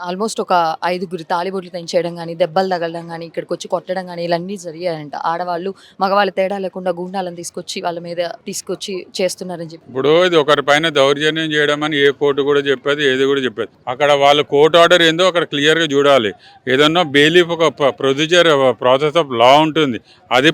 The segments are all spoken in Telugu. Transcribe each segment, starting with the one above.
ఆల్మోస్ట్ ఒక 5గురి తాళిబొట్లు తెంచేయడం గానీ, దెబ్బలు తగలడం గానీ, ఇక్కడికొచ్చి కొట్టడం గానీ ఇలాన్నీ జరిగాయంట. ఆడవాళ్ళు, మగవాళ్ళు తేడా లేకుండా గూండాలను తీసుకొచ్చి వాళ్ళ మీద తీసుకొచ్చి చేస్తున్నారని చెప్పి. ఇప్పుడు ఇది ఒకరి పైన దౌర్జన్యం చేయడం అని ఏ కోర్టు కూడా చెప్పేది, ఏది కూడా చెప్పేది. అక్కడ వాళ్ళ కోర్టు ఆర్డర్ ఏందో అక్కడ క్లియర్గా చూడాలి. ఏదన్నా బెయిలీఫ్ ఒక ప్రొసీజర్ ప్రాసెస్ ఆఫ్ లా ఉంటుంది, అది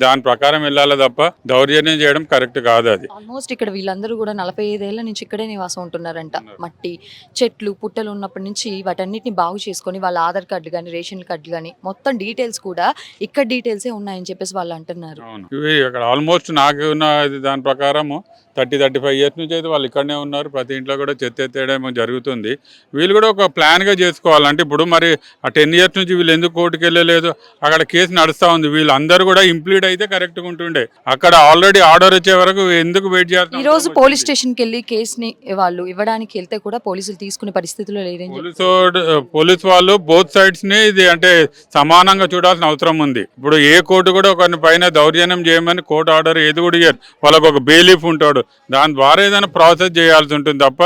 దాని ప్రకారం వెళ్ళాలి తప్ప దౌర్జన్యం చేయడం కరెక్ట్ కాదు. అది ఆల్మోస్ట్ ఇక్కడ వీళ్ళందరూ కూడా 45 ఏళ్ల నుంచి ఇక్కడే నివాసం ఉంటున్నారంట. మట్టి, చెట్లు, పుట్టలు ఉన్నప్పటి నుంచి వాటన్నిటిని బాగు చేసుకొని వాళ్ళ ఆధార్ కార్డు గానీ, రేషన్ కార్డు గానీ మొత్తం డీటెయిల్స్ కూడా ఇక్కడ డీటెయిల్సే ఉన్నాయని చెప్పేసి వాళ్ళు అంటున్నారు. అవును. ఇవి అక్కడ ఆల్మోస్ట్ నాకు ఉన్న దాని ప్రకారము 35 ఇయర్స్ నుంచి అయితే వాళ్ళు ఇక్కడనే ఉన్నారు. ప్రతి ఇంట్లో కూడా చెత్త ఎత్తేయడం జరుగుతుంది. వీళ్ళు కూడా ఒక ప్లాన్గా చేసుకోవాలంటే ఇప్పుడు మరి ఆ 10 ఇయర్స్ నుంచి వీళ్ళు ఎందుకు కోర్టుకు వెళ్ళలేదు, అక్కడ కేసు నడుస్తూ ఉంది. వీళ్ళందరూ కూడా ఇంప్లీడ్ అయితే కరెక్ట్గా ఉంటుండే. అక్కడ ఆల్రెడీ ఆర్డర్ వచ్చే వరకు ఎందుకు వెయిట్ చేస్తారు? ఈ రోజు పోలీస్ స్టేషన్కి వెళ్ళి కేసుని వాళ్ళు ఇవ్వడానికి వెళ్తే కూడా పోలీసులు తీసుకునే పరిస్థితిలో లేరని పోలీస్ వాళ్ళు బోత్ సైడ్స్ ని ఇది అంటే సమానంగా చూడాల్సిన అవసరం ఉంది. ఇప్పుడు ఏ కోర్టు కూడా ఒకరిని పైన దౌర్జన్యం చేయమని కోర్టు ఆర్డర్ ఏది కూడా ఇయ్యరు. వాళ్ళకు ఒక బెయిలీఫ్ ఉంటాడు, దాని ద్వారా ఏదైనా ప్రాసెస్ చేయాల్సి ఉంటుంది తప్ప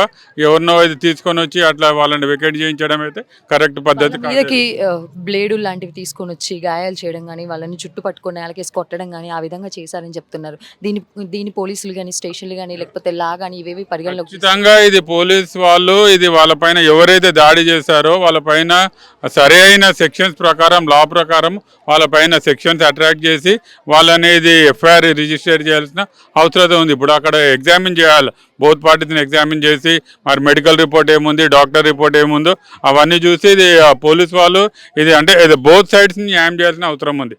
ఎవరినో ఇది తీసుకొని వచ్చి అట్లా వాళ్ళని వికెట్ చేయించడం అయితే కరెక్ట్ పద్ధతి మీదకి బ్లేడు లాంటివి తీసుకొని వచ్చి గాయాలు చేయడం కానీ, వాళ్ళని చుట్టు పట్టుకొని నేలకేసి కొట్టడం కానీ ఆ విధంగా చేశారని చెప్తున్నారు. దీని పోలీసులు కానీ, స్టేషన్లు కానీ, లేకపోతే లా కానీ ఇవేవి పరిగణలోకి ఖచ్చితంగా ఇది పోలీస్ వాళ్ళు ఇది వాళ్ళపైన ఎవరైతే దాడి చేశారో వాళ్ళపైన సరే అయిన సెక్షన్స్ ప్రకారం, లా ప్రకారం వాళ్ళపైన సెక్షన్స్ అట్రాక్ట్ చేసి వాళ్ళని ఇది ఎఫ్ఐఆర్ రిజిస్టర్ చేయాల్సిన అవసరం ఉంది. ఇప్పుడు అక్కడ ఎగ్జామిన్ చేయాలి, బోత్ పార్టీస్ని ఎగ్జామిన్ చేసి మరి మెడికల్ రిపోర్ట్ ఏముంది, డాక్టర్ రిపోర్ట్ ఏముందో అవన్నీ చూసి ఇది పోలీస్ వాళ్ళు ఇది అంటే ఇది బోత్ సైడ్స్ని న్యాయం చేయాల్సిన అవసరం ఉంది.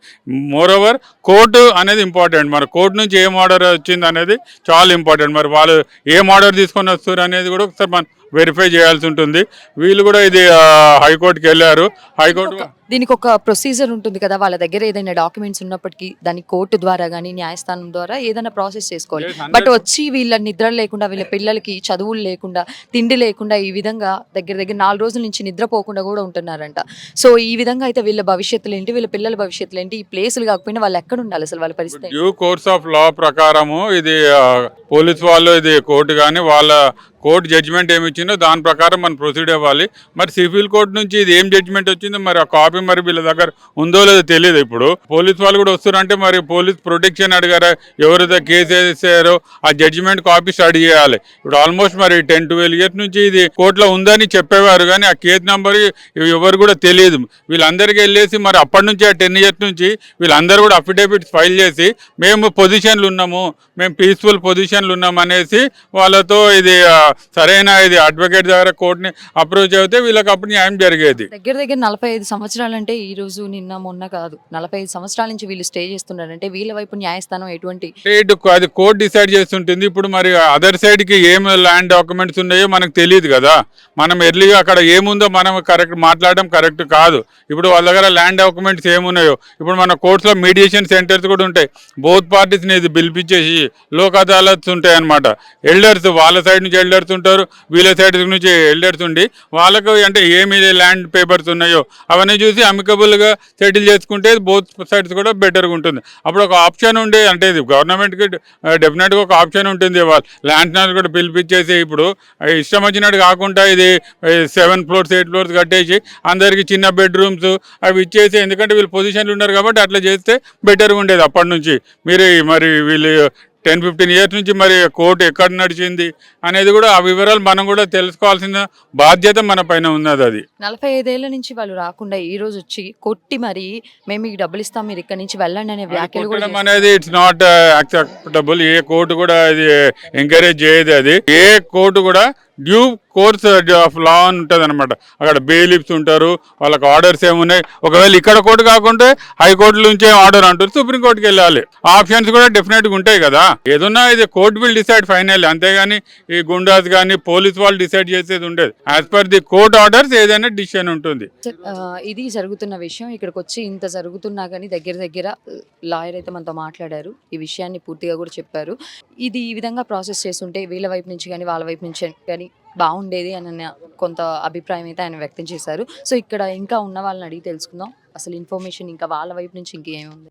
మోర్ ఓవర్ కోర్టు అనేది ఇంపార్టెంట్. మరి కోర్టు నుంచి ఏం ఆర్డర్ వచ్చింది అనేది చాలా ఇంపార్టెంట్. మరి వాళ్ళు ఏం ఆర్డర్ తీసుకొని వస్తారు అనేది కూడా ఒకసారి మనం వెరిఫై చేయాల్సి ఉంటుంది. వీళ్ళు కూడా ఇది హైకోర్టుకి వెళ్ళారు. హైకోర్టు దీనికి ఒక ప్రొసీజర్ ఉంటుంది కదా, వాళ్ళ దగ్గర ఏదైనా డాక్యుమెంట్స్ ఉన్నప్పటికీ దాన్ని కోర్టు ద్వారా కానీ, న్యాయస్థానం ద్వారా ఏదైనా ప్రాసెస్ చేసుకోవాలి. బట్ వచ్చి వీళ్ళ నిద్ర లేకుండా, వీళ్ళ పిల్లలకి చదువులు లేకుండా, తిండి లేకుండా ఈ విధంగా దగ్గర 4 రోజుల నుంచి నిద్రపోకుండా కూడా ఉంటున్నారంట. సో ఈ విధంగా అయితే వీళ్ళ భవిష్యత్తులు ఏంటి, వీళ్ళ పిల్లల భవిష్యత్తులు ఏంటి, ఈ ప్లేసులు కాకపోయినా వాళ్ళు ఎక్కడ ఉండాలి అసలు వాళ్ళ పరిస్థితి? డ్యూ కోర్స్ ఆఫ్ లా ప్రకారము ఇది పోలీస్ వాళ్ళు ఇది కోర్టు కానీ వాళ్ళ కోర్టు జడ్జిమెంట్ ఏమి ఇచ్చిందో దాని ప్రకారం మనం ప్రొసీడ్ అవ్వాలి. మరి సివిల్ కోర్టు నుంచి ఇది ఏం జడ్జిమెంట్ వచ్చిందో మరి ఆ కాపీ మరి వీళ్ళ దగ్గర ఉందో లేదో తెలియదు. ఇప్పుడు పోలీస్ వాళ్ళు కూడా వస్తున్నారంటే మరి పోలీస్ ప్రొటెక్షన్ అడిగారా, ఎవరైతే కేసు వేసారో ఆ జడ్జిమెంట్ కాపీ స్టడీ చేయాలి. ఇప్పుడు ఆల్మోస్ట్ మరి 10-12 ఇయర్స్ నుంచి ఇది కోర్టులో ఉందని చెప్పేవారు కానీ ఆ కేసు నెంబర్ ఎవరు కూడా తెలియదు. వీళ్ళందరికీ వెళ్ళేసి మరి అప్పటి నుంచి ఆ 10 ఇయర్స్ నుంచి వీళ్ళందరూ కూడా అఫిడేవిట్స్ ఫైల్ చేసి మేము పొజిషన్లు ఉన్నాము, మేము పీస్ఫుల్ పొజిషన్లు ఉన్నాము అనేసి వాళ్ళతో ఇది సరైన ఇది అడ్వకేట్ దగ్గర కోర్టుని అప్రోచ్ అయితే వీళ్ళకి అప్పుడు న్యాయం జరిగేది. దగ్గర 45 సంవత్సరాలు అంటే ఈ రోజు నిన్న మొన్న కాదు, 45 సంవత్సరాల నుంచి వీళ్ళు స్టే చేస్తున్నారంటే వీళ్ళ వైపు న్యాయస్థానం ఎటువంటి అది కోర్టు డిసైడ్ చేస్తుంటుంది. ఇప్పుడు మరి అదర్ సైడ్ కి ఏం ల్యాండ్ డాక్యుమెంట్స్ ఉన్నాయో మనకు తెలియదు కదా. మనం ఎర్లీగా అక్కడ ఏముందో మనం కరెక్ట్ మాట్లాడడం కరెక్ట్ కాదు. ఇప్పుడు వాళ్ళ దగ్గర ల్యాండ్ డాక్యుమెంట్స్ ఏమున్నాయో ఇప్పుడు మన కోర్టులో మీడియేషన్ సెంటర్స్ కూడా ఉంటాయి. బోత్ పార్టీస్ని ఇది పిలిపించేసి లోక్ అదాలత్స్ ఉంటాయి అనమాట. ఎల్డర్స్ వాళ్ళ సైడ్ నుంచి ఎల్డర్స్ ఉంటారు, వీళ్ళ సైడ్ నుంచి ఎల్డర్స్ ఉండి వాళ్ళకు అంటే ఏమి ల్యాండ్ పేపర్స్ ఉన్నాయో అవన్నీ చూసి అమికబుల్గా సెటిల్ చేసుకుంటే బోత్ సైడ్స్ కూడా బెటర్గా ఉంటుంది. అప్పుడు ఒక ఆప్షన్ ఉండే అంటే ఇది గవర్నమెంట్కి డెఫినెట్గా ఒక ఆప్షన్ ఉంటుంది. వాళ్ళు ల్యాండ్ కూడా పిలిపించేసి ఇప్పుడు ఇష్టం వచ్చినట్టు కాకుండా ఇది 7 floors 8 floors కట్టేసి అందరికీ చిన్న బెడ్రూమ్స్ అవి ఇచ్చేసి, ఎందుకంటే వీళ్ళు పొజిషన్లు ఉన్నారు కాబట్టి అట్లా చేస్తే బెటర్గా ఉండేది. అప్పటి నుంచి మీరు మరి వీళ్ళు 10-15 ఇయర్స్ నుంచి మరి కోర్టు ఎక్కడ నడిచింది అనేది కూడా ఆ వివరాలు మనం కూడా తెలుసుకోవాల్సిన బాధ్యత మన పైన ఉన్నది. అది 45 ఏళ్ల నుంచి వాళ్ళు రాకుండా ఈ రోజు వచ్చి కొట్టి మరి మేము మీకు డబ్బులు ఇస్తాం మీరు ఇక్కడ నుంచి వెళ్ళండి అనే వ్యాఖ్యలు కూడా అనేది it's not acceptable. A court కూడా ఇది ఎంకరేజ్ చేయదు. అది ఏ కోర్టు కూడా డ్యూ కోర్స్ ఆఫ్ లా అని ఉంటుంది అనమాట. అక్కడ బెయిలిప్స్ ఉంటారు, వాళ్ళకి ఆర్డర్స్ ఏమున్నాయి. ఒకవేళ ఇక్కడ కోర్టు కాకుంటే హైకోర్టు నుంచే ఆర్డర్ అంటారు, సుప్రీంకోర్టుకి వెళ్ళాలి. ఆప్షన్స్ కూడా డెఫినెట్గా ఉంటాయి కదా. ఏదన్నా ఇది కోర్టు విల్ డిసైడ్ ఫైనల్, అంతేగాని ఈ గుండాస్ కానీ పోలీస్ వాళ్ళు డిసైడ్ చేసేది ఉండేది. As per the court orders ఏదైనా డిసిషన్ ఉంటుంది. ఇది జరుగుతున్న విషయం. ఇక్కడికి వచ్చి ఇంత జరుగుతున్నా కానీ దగ్గర లాయర్ అయితే మనతో మాట్లాడారు, ఈ విషయాన్ని పూర్తిగా కూడా చెప్పారు. ఇది ఈ విధంగా ప్రాసెస్ చేస్తుంటే వీళ్ళ వైపు నుంచి కానీ వాళ్ళ వైపు నుంచి కానీ బాగుండేది అని కొంత అభిప్రాయం అయితే ఆయన వ్యక్తం చేశారు. సో ఇక్కడ ఇంకా ఉన్న వాళ్ళని అడిగి తెలుసుకుందాం అసలు ఇన్ఫర్మేషన్ ఇంకా వాళ్ళ వైపు నుంచి ఇంకేముంది.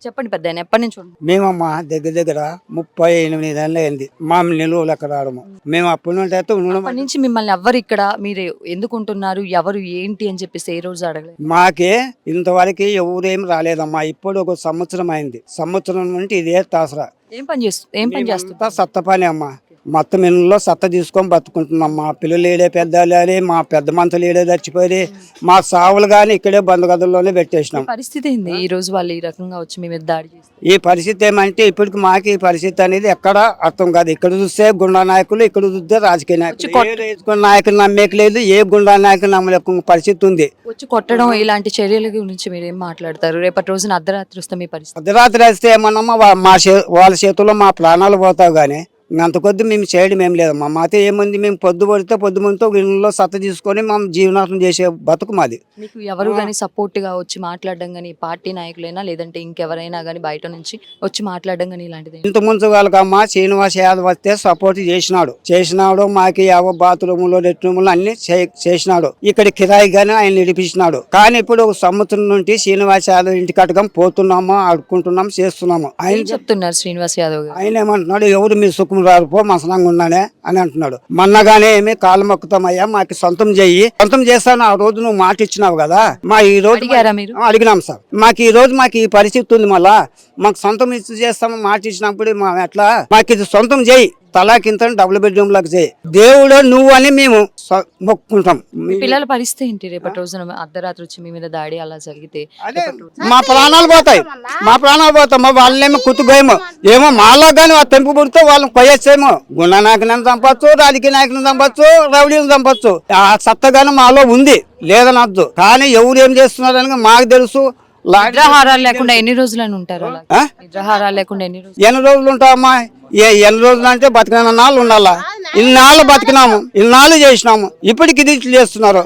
చెప్పండి పెద్ద ఎప్పటి నుంచి ఉంటుంది? మేమమ్మా దగ్గర దగ్గర 38 ఏళ్ళు అయింది మా నిలువలు ఎక్కడ రావడము. మేము అప్పటి నుండి అయితే ఉండడం అప్పటి నుంచి మిమ్మల్ని ఎవ్వరు ఇక్కడ మీరు ఎందుకు ఉంటున్నారు ఎవరు ఏంటి అని చెప్పేసి ఏ రోజు అడగలేదు? మాకే ఇంతవరకు ఎవరేం రాలేదమ్మా. ఇప్పుడు ఒక సంవత్సరం అయింది. సంవత్సరం నుండి ఇదే తాసరా. ఏం పని చేస్తుంది? సత్త పని అమ్మా. మొత్తం ఇళ్ళలో సత్త తీసుకొని బతుకుంటున్నాం. మా పిల్లలు ఏడే పెద్దలు అని మా పెద్ద మంతలు ఏడే చచ్చిపోయి మా సావులు కానీ ఇక్కడే బంధుగదుల్లోనే పెట్టేసినాం. పరిస్థితి ఏంది ఈ రోజు వాళ్ళు ఈ రకంగా వచ్చి మీ మీద దాడి చేస్తారు? ఈ పరిస్థితి ఏమంటే ఇప్పటికి మాకు ఈ పరిస్థితి అనేది ఎక్కడ అర్థం కాదు. ఇక్కడ చూస్తే గుండా నాయకులు, ఇక్కడ చూస్తే రాజకీయ నాయకులు. ఏ రాజకీయ నాయకులు నమ్మేకలేదు, ఏ గుండా నాయకులు నమ్మలేక పరిస్థితి ఉంది. వచ్చి కొట్టడం ఇలాంటి చర్యల గురించి మీరు ఏం మాట్లాడతారు? రేపటి రోజున అర్ధరాత్రి వస్తే మీ పరిస్థితి? అర్ధరాత్రి వేస్తే ఏమన్నా వాళ్ళ చేతుల్లో మా ప్రాణాలు పోతావు కానీ అంత కొద్ది మేము చేయడం ఏం లేదమ్మా. మాతో ఏముంది, మేము పొద్దు పడితే పొద్దు ముందుతో ఇళ్ళలో సత్త తీసుకొని మేము జీవనాశనం చేసే బతుకు మాది. మీకు ఎవరు కానీ సపోర్ట్ గా వచ్చి మాట్లాడడం కానీ పార్టీ నాయకులైనా లేదంటే ఇంకెవరైనా కానీ బయట నుంచి వచ్చి మాట్లాడడం కానీ ఇలాంటిది? ఇంత ముందు వాళ్ళకమ్మా శ్రీనివాస్ యాదవ్ వస్తే సపోర్ట్ చేసినాడు మాకు బాత్రూములు లెట్రూములు అన్ని చేసినాడు. ఇక్కడ కిరాయి గానీ ఆయన నడిపించినాడు. కానీ ఇప్పుడు ఒక సంవత్సరం నుండి శ్రీనివాస్ యాదవ్ ఇంటి కట్టకం పోతున్నాము, ఆడుకుంటున్నాము, చేస్తున్నాము. ఆయన చెప్తున్నారు శ్రీనివాస్ యాదవ్ గారు. ఆయన ఏమంటున్నాడు, ఎవరు మీ సుఖం రారుపో మసనంగా ఉన్నానే అని అంటున్నాడు. మొన్నగానే ఏమి కాలు మొక్కుతామయ్యా మాకు సొంతం చేస్తాను ఆ రోజు నువ్వు మాట ఇచ్చినావు కదా. మా ఈ రోజు అడిగినాం సార్, మాకు ఈ రోజు మాకు ఈ పరిస్థితి ఉంది, మళ్ళా మాకు సొంతం ఇచ్చి చేస్తాము మాట ఇచ్చినప్పుడు ఎట్లా మాకు ఇది సొంతం చేయి, తలాకింత డబుల్ బెడ్రూమ్ లకు చేయి, దేవుడు నువ్వు అని మేము మొక్కుంటాం. పిల్లల పరిస్థితి ఏంటి రేపటి రోజున అర్ధరాత్రి వచ్చి మీ మీద దాడి అలా జరిగితే? మా ప్రాణాలు పోతాయి. వాళ్ళేమో కుతుగేమో ఏమో మాలో కానీ తెంపు పుడితే వాళ్ళని కొయ్యేసేమో. గుండా నాయకుని చంపచ్చు, రాజకీయ నాయకుని చంపచ్చు, రౌడీని చంపచ్చు. ఆ సత్తగానే మాలో ఉంది, లేదనొద్దు. కానీ ఎవరు ఏం చేస్తున్నారని మాకు తెలుసు. నిద్రాహారాలు లేకుండా ఎన్ని రోజులని ఉంటారు? నిద్రాహారాలు లేకుండా ఎన్ని రోజులు ఉంటామమ్మా? ఎన్ని రోజులు అంటే బతికిన నాళ్ళు ఉండాలా. ఇన్నాళ్ళు బతికినాము, ఇన్నాళ్ళు చేసినాము, ఇప్పటికి ఇది చేస్తున్నారు.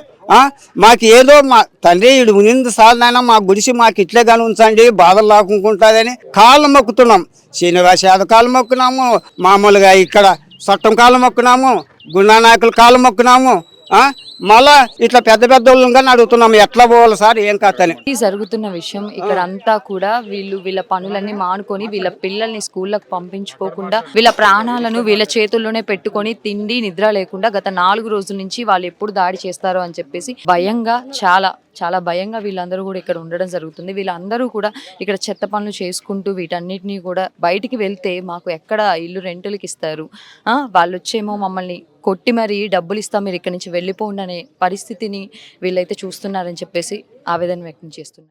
మాకు ఏదో మా తండ్రి ఇడు ముందు సార్లైనా మా గుడిసి మాకు ఇట్లే కానీ ఉంచండి, బాధలు లాక్కుంటుందని కాళ్ళు మొక్కుతున్నాం. శ్రీనివాస్ యాదవ్ కాళ్ళు మొక్కున్నాము, మామూలుగా ఇక్కడ చట్టం కాళ్ళు మొక్కున్నాము, గుండా నాయకులు కాళ్ళు మొక్కున్నాము. మళ్ళా ఇట్లా పెద్ద వాళ్ళు కానీ అడుగుతున్నాము ఎట్లా పోవాలి సార్ ఏం కాదని. జరుగుతున్న విషయం ఇక్కడ అంతా కూడా వీళ్ళ పనులన్నీ మానుకొని వీళ్ళ పిల్లల్ని స్కూళ్ళకు పంపించుకోకుండా వీళ్ళ ప్రాణాలను వీళ్ళ చేతుల్లోనే పెట్టుకొని తిండి నిద్ర లేకుండా గత 4 రోజుల నుంచి వాళ్ళు ఎప్పుడు దాడి చేస్తారో అని చెప్పేసి భయంగా చాలా భయంగా వీళ్ళందరూ కూడా ఇక్కడ ఉండడం జరుగుతుంది. వీళ్ళందరూ కూడా ఇక్కడ చెత్త పనులు చేసుకుంటూ వీటన్నిటినీ కూడా బయటికి వెళ్తే మాకు ఎక్కడ ఇల్లు రెంటులకి ఇస్తారు, వాళ్ళు వచ్చేమో మమ్మల్ని కొట్టి మరి డబ్బులు ఇస్తాం మీరు ఇక్కడ నుంచి వెళ్ళిపోండి అనే పరిస్థితిని వీళ్ళైతే చూస్తున్నారని చెప్పేసి ఆవేదన వ్యక్తం చేస్తున్నారు.